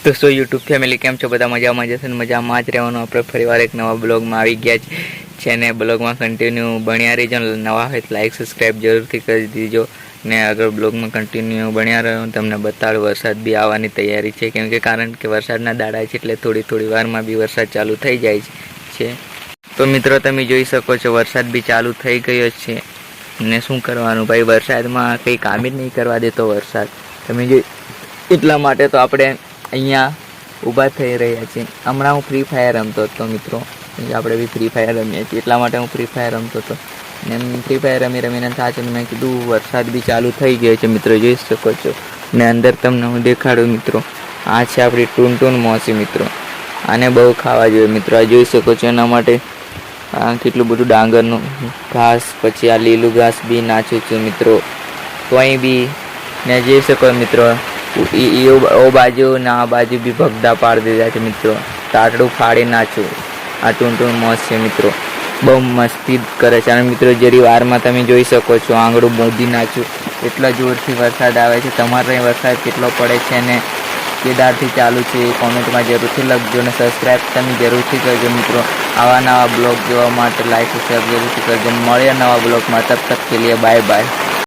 તો સો YouTube family કેમ છો? બધા મજામાં જશે ને મજામાં જ રહેવાનું. આપણે ફરીવાર એક નવા બ્લોગમાં આવી ગયા છે ને બ્લોગમાં કન્ટિન્યુ બન્યા રહીજો. નવા હોય તો લાઈક સબસ્ક્રાઈબ જરૂરથી કરી દીજો ને આગળ બ્લોગમાં કન્ટિન્યુ બન્યા રહ્યો. તમને બતાડું વરસાદ બી આવવાની તૈયારી છે, કેમ કે કારણ કે વરસાદના દાડા છે એટલે થોડી વારમાં બી વરસાદ ચાલુ થઈ જાય છે. તો મિત્રો તમે જોઈ શકો છો વરસાદ બી ચાલુ થઈ ગયો છે ને શું કરવાનું ભાઈ, વરસાદમાં કંઈ કામ જ નહીં કરવા દેતો વરસાદ. તમે જોઈ એટલા માટે તો આપણે અહીંયા ઊભા થઈ રહ્યા છીએ. હમણાં હું ફ્રી ફાયર રમતો હતો મિત્રો, આપણે બી ફ્રી ફાયર રમીએ છીએ એટલા માટે હું ફ્રી ફાયર રમતો હતો ને ફ્રી ફાયર રમીને સાચું મેં કીધું વરસાદ બી ચાલુ થઈ ગયો છે મિત્રો, જોઈ શકો છો. ને અંદર તમને હું દેખાડું મિત્રો, આ છે આપણી ટૂન મોસી મિત્રો. આને બહુ ખાવા જોઈએ મિત્રો, આ જોઈ શકો છો. એના માટે કેટલું બધું ડાંગરનું ઘાસ, પછી આ લીલું ઘાસ બી નાચું છું મિત્રો. કોઈ બી ને જોઈ શકો મિત્રો, ઓ બાજુ ને આ બાજુ બી ભગદા પાડી દીધા છે મિત્રો. તાટડું ફાડી નાખું. આ ટૂન મોસ છે મિત્રો, બહુ મસ્તી કરે છે. અને મિત્રો જરી વારમાં તમે જોઈ શકો છો આંગળું મોદી નાખ્યું. એટલા જોરથી વરસાદ આવે છે. તમારે વરસાદ કેટલો પડે છે ને કેદારથી ચાલુ છે એ કોમેન્ટમાં જરૂરથી લખજો અને સબસ્ક્રાઈબ તમે જરૂરથી કરજો મિત્રો. આવા નવા બ્લોગ જોવા માટે લાઈક સબસ્ક્રાઈબ જરૂરથી કરજો. મળીએ નવા બ્લોગમાં, તબ તક કે લીએ બાય બાય.